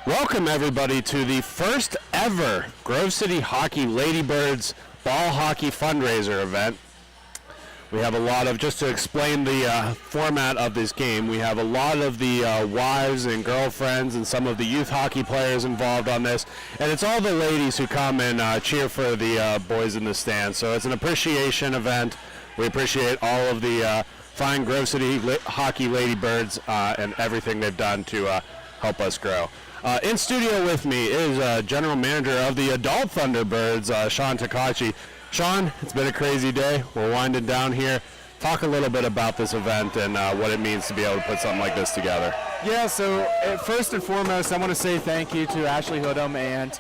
Welcome everybody to the first ever Grove City Hockey Ladybirds Ball Hockey Fundraiser event. We have a lot of, just to explain the format of this game, we have a lot of the wives and girlfriends and some of the youth hockey players involved on this, and it's all the ladies who come and cheer for the boys in the stands. So it's an appreciation event. We appreciate all of the fine Grove City Hockey Ladybirds and everything they've done to help us grow. In studio with me is General Manager of the Adult Thunderbirds, Sean Takachi. Sean, it's been a crazy day. We're winding down here. Talk a little bit about this event and what it means to be able to put something like this together. Yeah, so first and foremost, I want to say thank you to Ashley Hoodham and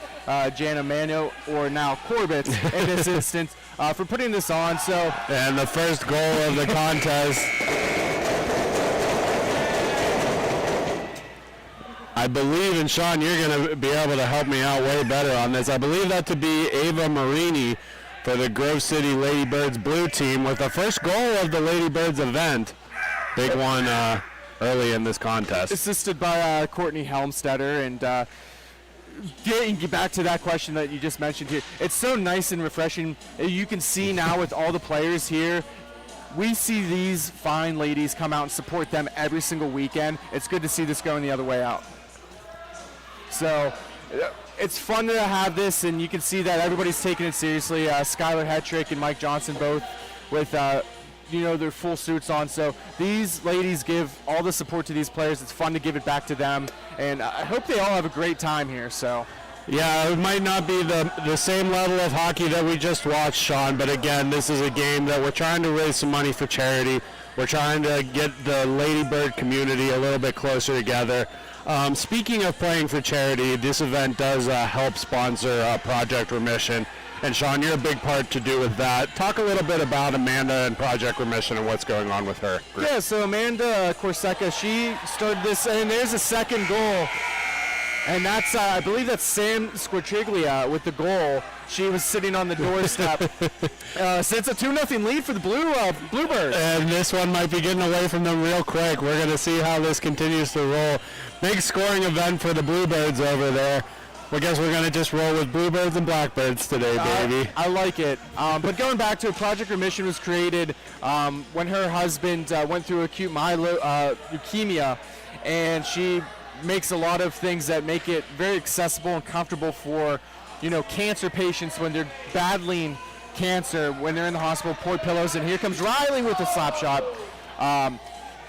Jana Mano, or now Corbett in this instance, for putting this on. And the first goal of the contest, I believe, and Sean, you're going to be able to help me out way better on this. I believe that to be Ava Marini for the Grove City Ladybirds blue team with the first goal of the Ladybirds event. Big one early in this contest. Assisted by Courtney Helmstetter. And getting back to that question that you just mentioned here, it's so nice and refreshing. You can see now with all the players here, we see these fine ladies come out and support them every single weekend. It's good to see this going the other way out. So it's fun to have this, and you can see that everybody's taking it seriously. Skylar Hetrick and Mike Johnson both with their full suits on. So these ladies give all the support to these players. It's fun to give it back to them, and I hope they all have a great time here. So. Yeah, it might not be the same level of hockey that we just watched, Sean, but again, this is a game that we're trying to raise some money for charity. We're trying to get the Ladybird community a little bit closer together. Speaking of playing for charity, this event does help sponsor Project Remission. And Sean, you're a big part to do with that. Talk a little bit about Amanda and Project Remission and what's going on with her group. Yeah, so Amanda Corseca, she started this, and there's a second goal. And that's, I believe that's Sam Squartriglia with the goal. She was sitting on the doorstep. So it's a 2-0 lead for the Bluebirds. And this one might be getting away from them real quick. We're going to see how this continues to roll. Big scoring event for the Bluebirds over there. I guess we're going to just roll with Bluebirds and Blackbirds today, baby. I like it. But going back to it, Project Remission was created when her husband went through acute leukemia, and she makes a lot of things that make it very accessible and comfortable for, cancer patients when they're battling cancer, when they're in the hospital, port pillows. And here comes Riley with a slap shot.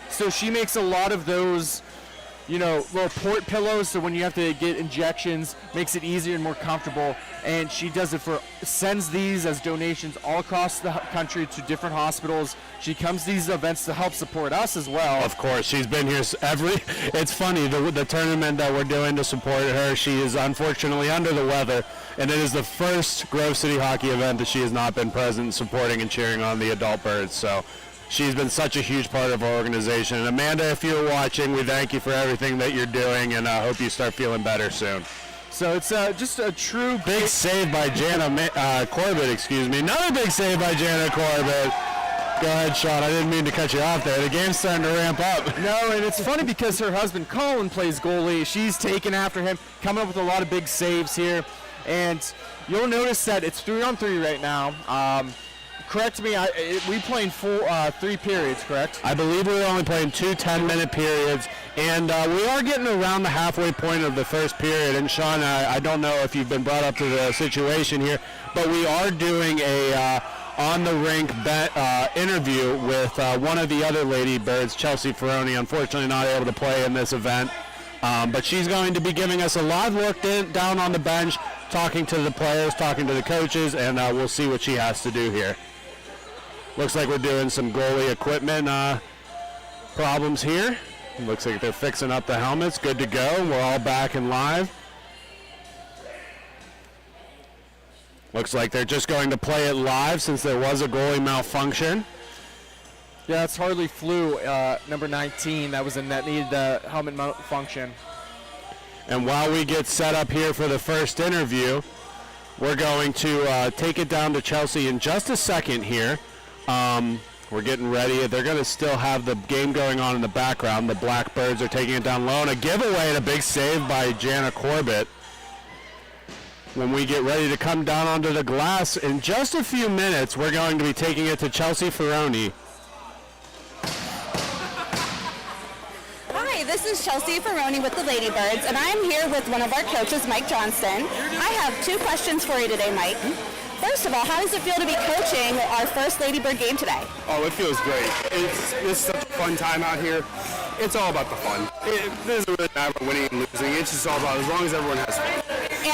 So she makes a lot of those, little port pillows, so when you have to get injections, makes it easier and more comfortable. And she does it sends these as donations all across the country to different hospitals. She comes to these events to help support us as well. Of course, she's been here it's funny, the tournament that we're doing to support her, she is unfortunately under the weather, and it is the first Grove City hockey event that she has not been present supporting and cheering on the adult birds. So she's been such a huge part of our organization. And Amanda, if you're watching, we thank you for everything that you're doing, and I hope you start feeling better soon. So it's just a true big save by Jana Corbett, excuse me. Another big save by Jana Corbett. Go ahead, Sean. I didn't mean to cut you off there. The game's starting to ramp up. No, and it's funny because her husband Colin plays goalie. She's taken after him, coming up with a lot of big saves here. And you'll notice that it's 3-on-3 right now. Correct me, we playing 3 periods, correct? I believe we're only playing 2 10-minute periods, and we are getting around the halfway point of the first period. And Sean, I don't know if you've been brought up to the situation here, but we are doing a on-the-rink interview with one of the other Ladybirds, Chelsea Ferroni, unfortunately not able to play in this event. But she's going to be giving us a live look down on the bench, talking to the players, talking to the coaches, and we'll see what she has to do here. Looks like we're doing some goalie equipment problems here. Looks like they're fixing up the helmets. Good to go. We're all back and live. Looks like they're just going to play it live since there was a goalie malfunction. Yeah, it's Harley Flew, number 19. That needed the helmet malfunction. And while we get set up here for the first interview, we're going to take it down to Chelsea in just a second here. We're getting ready. They're going to still have the game going on in the background. The Blackbirds are taking it down low, and a giveaway and a big save by Jana Corbett. When we get ready to come down onto the glass in just a few minutes, we're going to be taking it to Chelsea Ferroni. Hi, this is Chelsea Ferroni with the Ladybirds, and I am here with one of our coaches, Mike Johnston. I have 2 questions for you today, Mike. First of all, how does it feel to be coaching our first Ladybird game today? Oh, it feels great. It's such a fun time out here. It's all about the fun. It doesn't really matter winning and losing. It's just all about as long as everyone has fun.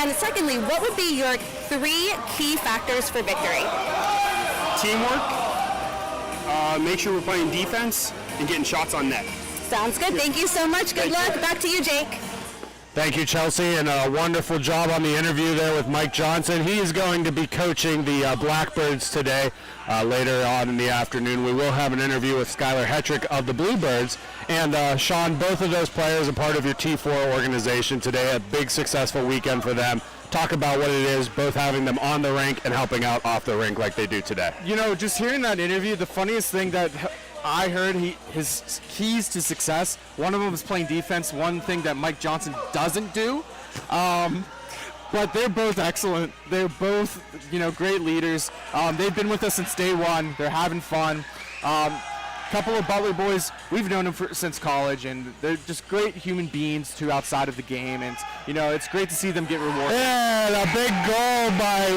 And secondly, what would be your 3 key factors for victory? Teamwork, make sure we're playing defense, and getting shots on net. Sounds good. Thank you so much. Good luck. Back to you, Jake. Thank you, Chelsea, and a wonderful job on the interview there with Mike Johnson. He is going to be coaching the Blackbirds today. Later on in the afternoon, we will have an interview with Skylar Hetrick of the Bluebirds. And Sean, both of those players are part of your T4 organization today. A big successful weekend for them. Talk about what it is, both having them on the rink and helping out off the rink like they do today. You know, just hearing that interview, the funniest thing that I heard, his keys to success, one of them is playing defense, one thing that Mike Johnson doesn't do. But they're both excellent. They're both, great leaders. They've been with us since day one. They're having fun. Couple of Butler boys, we've known them since college, and they're just great human beings too outside of the game. And it's great to see them get rewarded. And a big goal by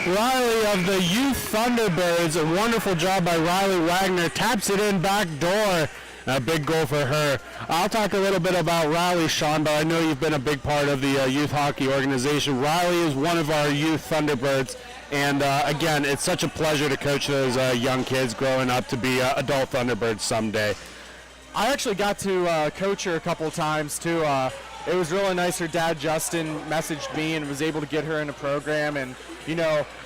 Riley of the Youth Thunderbirds. A wonderful job by Riley Wagner. Taps it in back door. A big goal for her. I'll talk a little bit about Riley, Sean, but I know you've been a big part of the youth hockey organization. Riley is one of our Youth Thunderbirds. And again, it's such a pleasure to coach those young kids growing up to be adult Thunderbirds someday. I actually got to coach her a couple of times too. It was really nice. Her dad, Justin, messaged me and was able to get her in a program. And,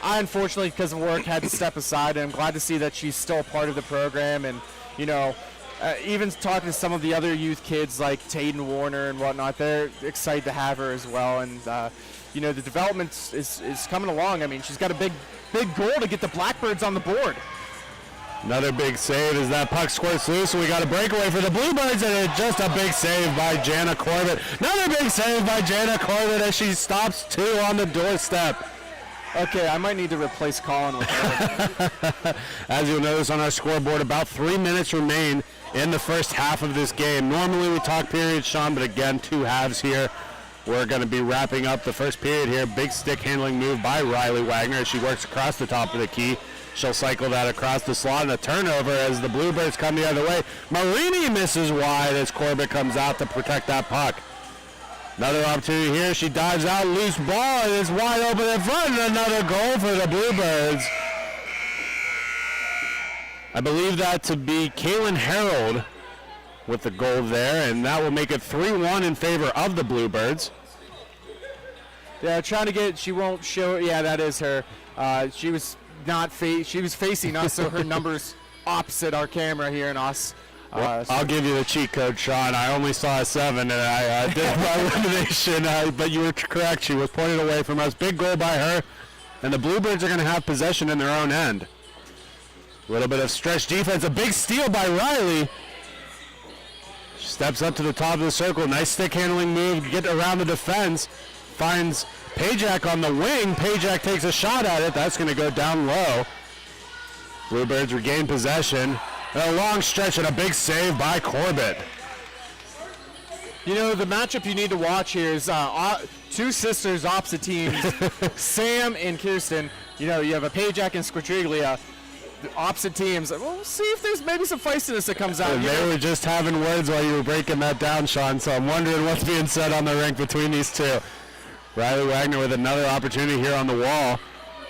I unfortunately, because of work, had to step aside. And I'm glad to see that she's still part of the program. And, even talking to some of the other youth kids like Taden Warner and whatnot, they're excited to have her as well. And, the development is coming along. I mean, she's got a big goal to get the Blackbirds on the board. Another big save as that puck squirts loose, and we got a breakaway for the Bluebirds, and it's just a big save by Jana Corbett. Another big save by Jana Corbett as she stops 2 on the doorstep. Okay, I might need to replace Colin with her. As you'll notice on our scoreboard, about 3 minutes remain in the first half of this game. Normally we talk periods, Sean, but again, 2 halves here. We're going to be wrapping up the first period here. Big stick handling move by Riley Wagner as she works across the top of the key. She'll cycle that across the slot, and a turnover as the Bluebirds come the other way. Marini misses wide as Corbett comes out to protect that puck. Another opportunity here. She dives out, loose ball, and it's wide open in front, and another goal for the Bluebirds. I believe that to be Kaylin Harold with the goal there, and that will make it 3-1 in favor of the Bluebirds. Yeah, trying to get, she won't show, yeah, that is her. She was facing us, so her number's opposite our camera here in us. Well, I'll give you the cheat code, Sean. I only saw a 7, and I did my elimination, but you were correct. She was pointed away from us. Big goal by her, and the Bluebirds are going to have possession in their own end. A little bit of stretch defense. A big steal by Riley. She steps up to the top of the circle. Nice stick handling move. Get around the defense. Finds Pajak on the wing. Pajak takes a shot at it. That's going to go down low. Bluebirds regain possession. And a long stretch and a big save by Corbett. The matchup you need to watch here is 2 sisters opposite teams, Sam and Kirsten. You have a Pajak and Squatriglia. Opposite teams. We'll see if there's maybe some feistiness that comes out. They were just having words while you were breaking that down, Sean, so I'm wondering what's being said on the rink between these 2. Riley Wagner with another opportunity here on the wall.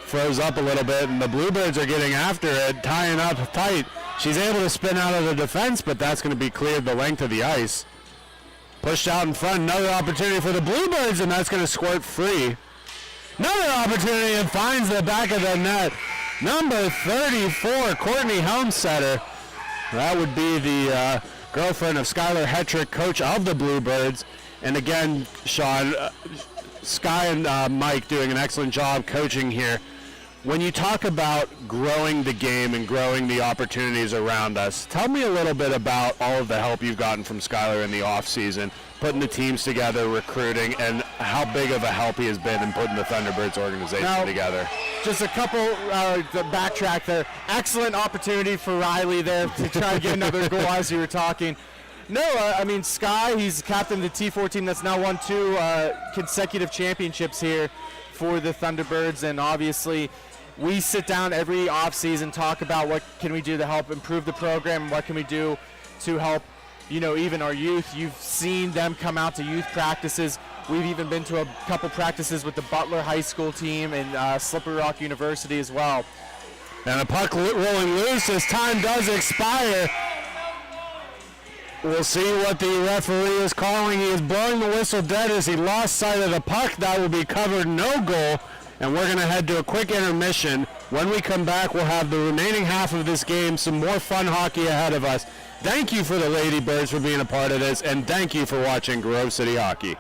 Froze up a little bit, and the Bluebirds are getting after it, tying up tight. She's able to spin out of the defense, but that's going to be cleared the length of the ice. Pushed out in front, another opportunity for the Bluebirds, and that's going to squirt free. Another opportunity, and finds the back of the net. Number 34, Courtney Helmsetter. That would be the girlfriend of Skylar Hetrick, coach of the Bluebirds. And again, Sean, Sky and Mike doing an excellent job coaching here. When you talk about growing the game and growing the opportunities around us, tell me a little bit about all of the help you've gotten from Skylar in the off season, putting the teams together, recruiting, and how big of a help he has been in putting the Thunderbirds organization together. Just a couple, the backtrack there. Excellent opportunity for Riley there to try and get another goal as you were talking. No, I mean, Sky, he's captain of the T4 team that's now won 2 consecutive championships here for the Thunderbirds, and obviously we sit down every offseason, talk about what can we do to help improve the program, what can we do to help, even our youth. You've seen them come out to youth practices. We've even been to a couple practices with the Butler High School team and Slippery Rock University as well. And the puck rolling loose as time does expire. We'll see what the referee is calling. He is blowing the whistle dead as he lost sight of the puck. That will be covered, no goal. And we're going to head to a quick intermission. When we come back, we'll have the remaining half of this game, some more fun hockey ahead of us. Thank you for the Ladybirds for being a part of this, and thank you for watching Grove City Hockey.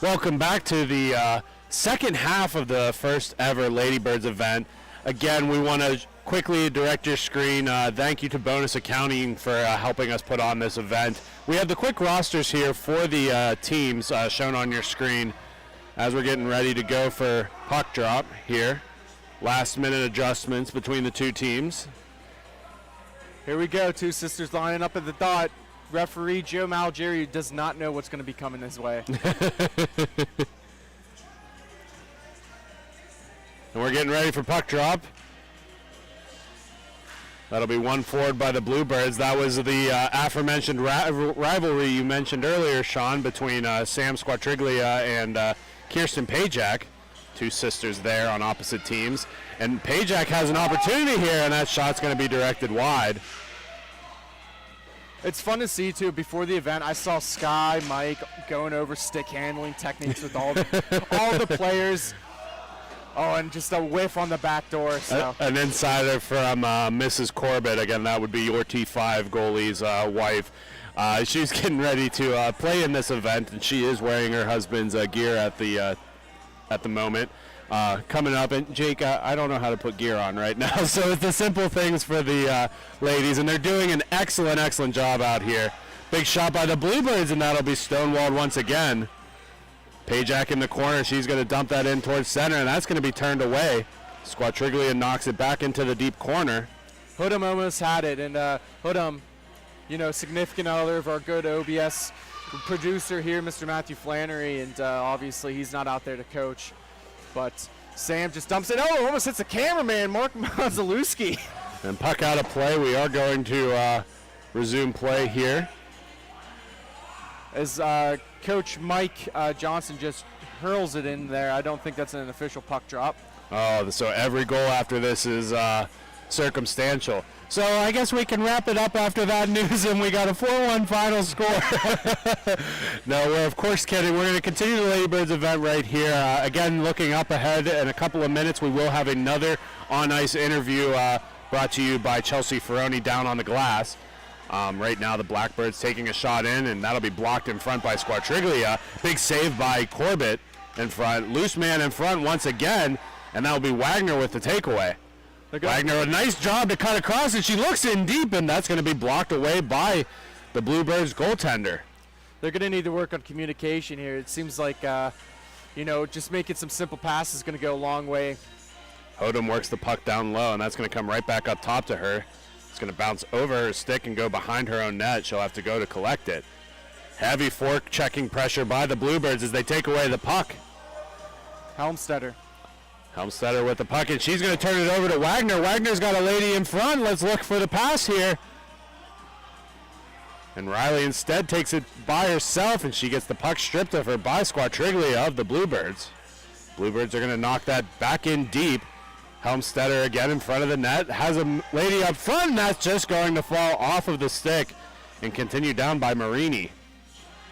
Welcome back to the second half of the first ever Ladybirds event. Again, we want to quickly direct your screen. Thank you to Bonus Accounting for helping us put on this event. We have the quick rosters here for the teams shown on your screen as we're getting ready to go for puck drop here. last-minute adjustments between the two teams. Here we go, two sisters lining up at the dot. Referee Joe Malgeri does not know what's going to be coming his way. And we're getting ready for puck drop. That'll be one forward by the Bluebirds. That was the aforementioned rivalry you mentioned earlier, Sean, between Sam Squatriglia and Kirsten Pajak. Two sisters there on opposite teams. And Pajak has an opportunity here, and that shot's going to be directed wide. It's fun to see, too. Before the event, I saw Sky, Mike going over stick handling techniques with all the players. Oh, and just a whiff on the back door. So. An insider from Mrs. Corbett. Again, that would be your T5 goalie's wife. She's getting ready to play in this event, and she is wearing her husband's gear at the moment. Coming up, and Jake, I don't know how to put gear on right now, so it's the simple things for the ladies, and they're doing an excellent job out here. Big shot by the Bluebirds, and that'll be stonewalled once again. Pajak in the corner, she's going to dump that in towards center, and that's going to be turned away. Squatriglia knocks it back into the deep corner. Hoodham almost had it, and Hoodham, significant other of our good OBS producer here, Mr. Matthew Flannery, and obviously he's not out there to coach. But Sam just dumps it. Oh, almost hits the cameraman, Mark Mazalewski. And puck out of play. We are going to resume play here. As Coach Mike Johnson just hurls it in there. I don't think that's an official puck drop. Oh, so every goal after this is circumstantial. So I guess we can wrap it up after that news, and we got a 4-1 final score. No, we're of course kidding. We're going to continue the Ladybirds event right here. Again, looking up ahead in a couple of minutes, we will have another on-ice interview brought to you by Chelsea Ferroni down on the glass. Right now the Blackbirds taking a shot in, and that'll be blocked in front by Squatriglia. Big save by Corbett in front. Loose man in front once again, and that'll be Wagner with the takeaway. Wagner, a nice job to cut across, and she looks in deep, and that's going to be blocked away by the Bluebirds goaltender. They're going to need to work on communication here. It seems like, just making some simple passes is going to go a long way. Hoodham works the puck down low, and that's going to come right back up top to her. It's going to bounce over her stick and go behind her own net. She'll have to go to collect it. Heavy fork checking pressure by the Bluebirds as they take away the puck. Helmstetter with the puck, and she's going to turn it over to Wagner. Wagner's got a lady in front. Let's look for the pass here. And Riley instead takes it by herself, and she gets the puck stripped of her by Squatriglia of the Bluebirds. Bluebirds are going to knock that back in deep. Helmstetter again in front of the net. Has a lady up front, and that's just going to fall off of the stick and continue down by Marini.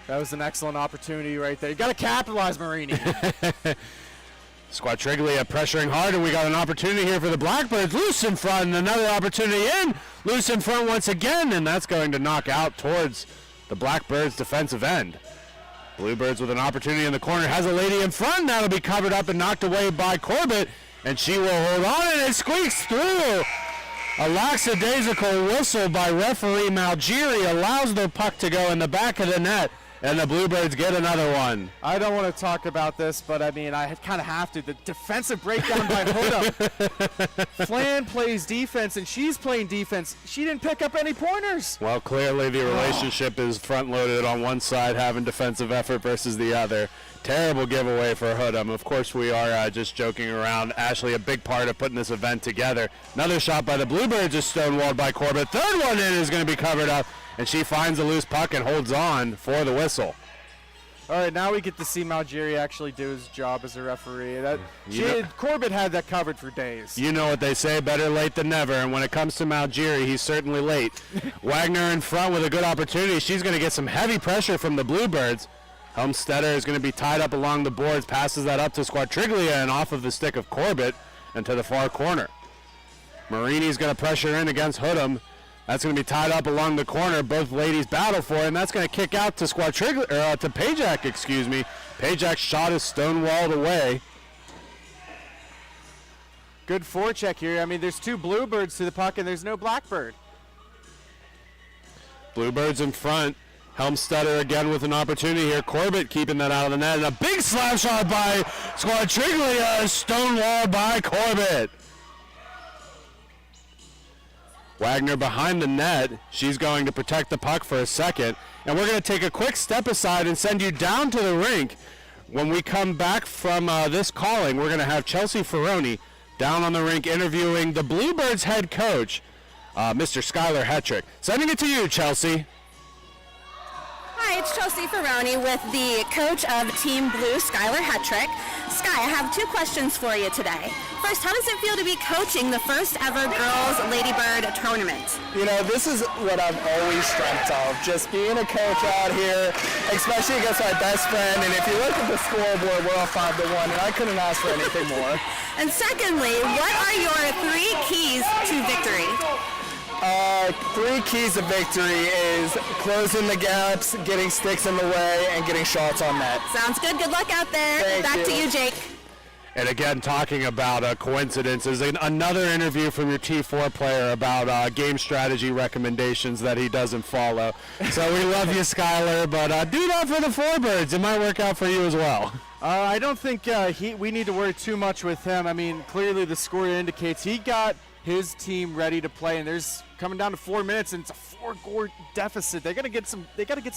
That was an excellent opportunity right there. You got to capitalize, Marini. Squatriglia pressuring hard, and we got an opportunity here for the Blackbirds. Loose in front, and another opportunity in. Loose in front once again, and that's going to knock out towards the Blackbirds' defensive end. Bluebirds with an opportunity in the corner. Has a lady in front. That'll be covered up and knocked away by Corbett, and she will hold on, and it squeaks through. A lackadaisical whistle by referee Malgeri allows the puck to go in the back of the net, and the Bluebirds get another one. I don't want to talk about this, but I kind of have to. The defensive breakdown by Hoda. Flan plays defense, and she's playing defense. She didn't pick up any pointers. Well, clearly the relationship is front-loaded on one side, having defensive effort versus the other. Terrible giveaway for Hoodham. Of course, we are just joking around. Ashley, a big part of putting this event together. Another shot by the Bluebirds is stonewalled by Corbett. Third one in is going to be covered up, and she finds a loose puck and holds on for the whistle. All right, now we get to see Malgeri actually do his job as a referee. Corbett had that covered for days. You know what they say, better late than never, and when it comes to Malgeri, he's certainly late. Wagner in front with a good opportunity. She's going to get some heavy pressure from the Bluebirds. Helmstetter is going to be tied up along the boards, passes that up to Squatriglia and off of the stick of Corbett and to the far corner. Marini's going to pressure in against Hoodham. That's going to be tied up along the corner. Both ladies battle for it, and that's going to kick out to to Pajak, excuse me. Pajak's shot is stonewalled away. Good forecheck here. I mean, there's two Bluebirds to the puck, and there's no Blackbird. Bluebirds in front. Helmstetter again with an opportunity here. Corbett keeping that out of the net. And a big slap shot by Squatriglia, stonewalled by Corbett. Wagner behind the net. She's going to protect the puck for a second. And we're going to take a quick step aside and send you down to the rink. When we come back from this calling, we're going to have Chelsea Ferroni down on the rink interviewing the Bluebirds head coach, Mr. Skylar Hetrick. Sending it to you, Chelsea. Hi, it's Chelsea Ferroni with the coach of Team Blue, Skylar Hetrick. Sky, I have 2 questions for you today. First, how does it feel to be coaching the first ever girls Ladybird tournament? You know, this is what I've always dreamt of, just being a coach out here, especially against my best friend. And if you look at the scoreboard, we're all 5-1, and I couldn't ask for anything more. And secondly, what are your 3 keys to victory? 3 keys of victory is closing the gaps, getting sticks in the way, and getting shots on net. Sounds good. Good luck out there. Thank Back to you, Jake. And again, talking about coincidences, another interview from your T4 player about game strategy recommendations that he doesn't follow. So we love you, Skylar, but do that for the Forbirds. It might work out for you as well. I don't think we need to worry too much with him. I mean, clearly the score indicates he got his team ready to play, and there's coming down to 4 minutes, and it's a 4-goal deficit. They got to get some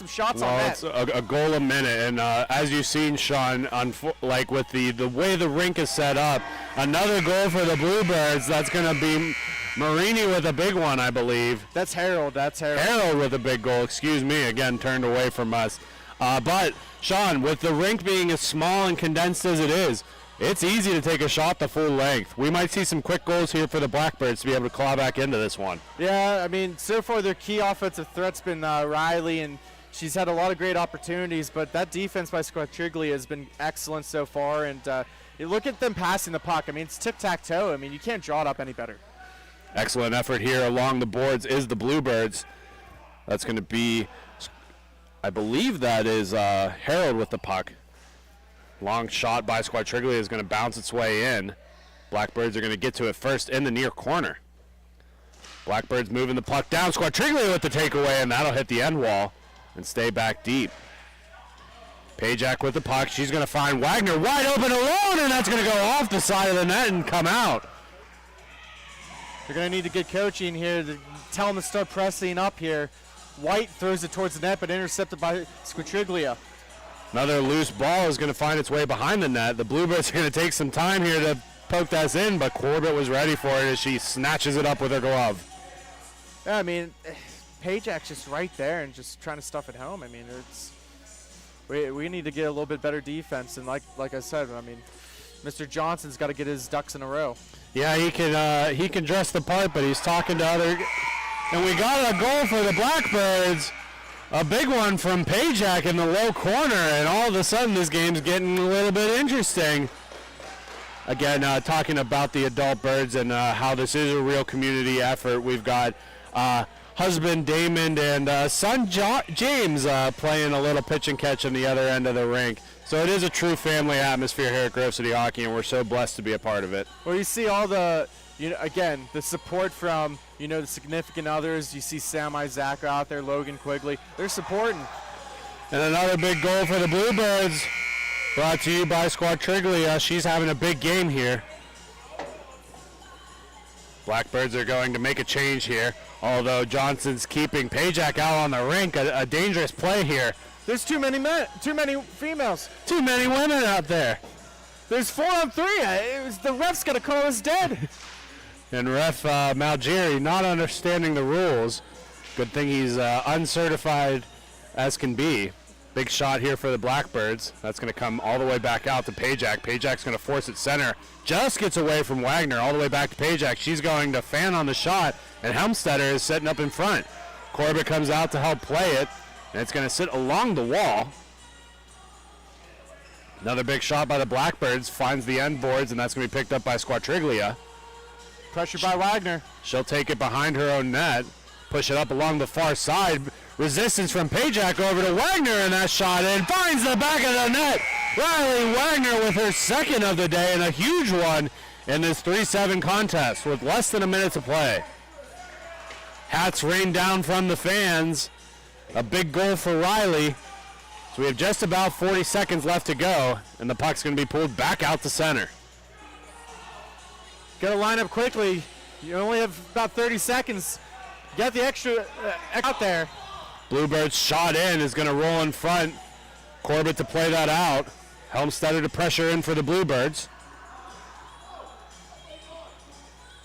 shots on net. It's a goal a minute, and as you've seen, Sean, like with the way the rink is set up, another goal for the Bluebirds. That's going to be Marini with a big one, I believe. That's Harold. Harold with a big goal. Excuse me, again turned away from us. But Sean, with the rink being as small and condensed as it is, it's easy to take a shot the full length. We might see some quick goals here for the Blackbirds to be able to claw back into this one. Yeah, I mean, so far their key offensive threat's been Riley, and she's had a lot of great opportunities, but that defense by Squatriglia has been excellent so far, and you look at them passing the puck. I mean, it's tic-tac-toe. I mean, you can't draw it up any better. Excellent effort here along the boards is the Bluebirds. That's going to be, I believe that is Harold with the puck. Long shot by Squatriglia is going to bounce its way in. Blackbirds are going to get to it first in the near corner. Blackbirds moving the puck down. Squatriglia with the takeaway, and that'll hit the end wall and stay back deep. Pajak with the puck. She's going to find Wagner wide open alone, and that's going to go off the side of the net and come out. They're going to need to get coaching here to tell them to start pressing up here. White throws it towards the net, but intercepted by Squatriglia. Another loose ball is going to find its way behind the net. The Bluebirds are going to take some time here to poke that in, but Corbett was ready for it as she snatches it up with her glove. Yeah, I mean, Pajak's just right there and just trying to stuff it home. I mean, we need to get a little bit better defense, and like I said, I mean, Mr. Johnson's got to get his ducks in a row. Yeah, he can dress the part, but he's talking to other. And we got a goal for the Blackbirds. A big one from Pajak in the low corner, and all of a sudden this game's getting a little bit interesting. Again, talking about the adult birds and how this is a real community effort. We've got husband Damon and son James playing a little pitch and catch on the other end of the rink. So it is a true family atmosphere here at Grove City Hockey, and we're so blessed to be a part of it. Well, you see all the, again, the support from, the significant others. You see Sam Isaac out there, Logan Quigley. They're supporting. And another big goal for the Bluebirds, brought to you by Squatriglia. She's having a big game here. Blackbirds are going to make a change here, although Johnson's keeping Pajak out on the rink. A dangerous play here. There's too many men, too many females. Too many women out there. There's 4-on-3. The ref's going to call us dead. And ref Malgeri not understanding the rules. Good thing he's uncertified as can be. Big shot here for the Blackbirds. That's going to come all the way back out to Pajak. Pajak's going to force it center. Just gets away from Wagner all the way back to Pajak. She's going to fan on the shot, and Helmstetter is setting up in front. Corbett comes out to help play it, and it's going to sit along the wall. Another big shot by the Blackbirds. Finds the end boards, and that's going to be picked up by Squatriglia. Pressure by Wagner. She'll take it behind her own net, push it up along the far side. Resistance from Pajak over to Wagner, and that shot in. Finds the back of the net. Riley Wagner with her second of the day, and a huge one in this 3-7 contest with less than a minute to play. Hats rain down from the fans A big goal for Riley. So we have just about 40 seconds left to go, and the puck's going to be pulled back out to center. Got to line up quickly. You only have about 30 seconds. Get the extra out there. Bluebirds shot in is going to roll in front. Corbett to play that out. Helmstetter to pressure in for the Bluebirds.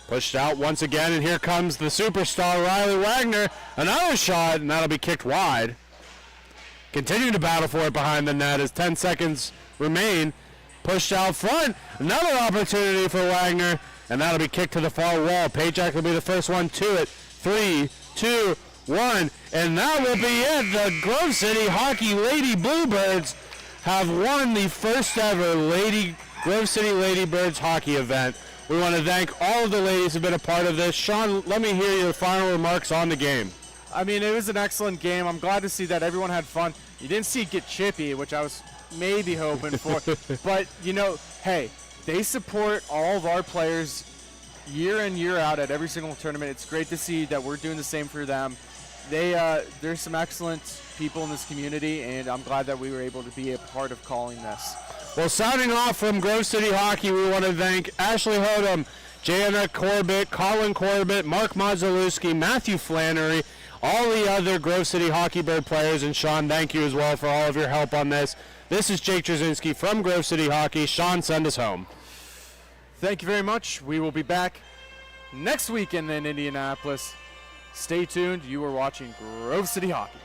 Pushed out once again, and here comes the superstar Riley Wagner. Another shot, and that'll be kicked wide. Continuing to battle for it behind the net as 10 seconds remain. Pushed out front. Another opportunity for Wagner, and that'll be kicked to the far wall. Pajak will be the first one to it. 3, 2, 1, and that will be it. The Grove City HockeyLady Bluebirds have won the first ever Grove City Ladybirds hockey event. We want to thank all of the ladies who have been a part of this. Sean, let me hear your final remarks on the game. I mean, it was an excellent game. I'm glad to see that everyone had fun. You didn't see it get chippy, which I was maybe hoping for. But, you know, hey, they support all of our players year in, year out at every single tournament. It's great to see that we're doing the same for them. There's some excellent people in this community, and I'm glad that we were able to be a part of calling this. Well, signing off from Grove City Hockey, we want to thank Ashley Hodum, Jana Corbett, Colin Corbett, Mark Mazalewski, Matthew Flannery, all the other Grove City Hockey Bird players, and Sean, thank you as well for all of your help on this. This is Jake Trzynski from Grove City Hockey. Sean, send us home. Thank you very much. We will be back next weekend in Indianapolis. Stay tuned. You are watching Grove City Hockey.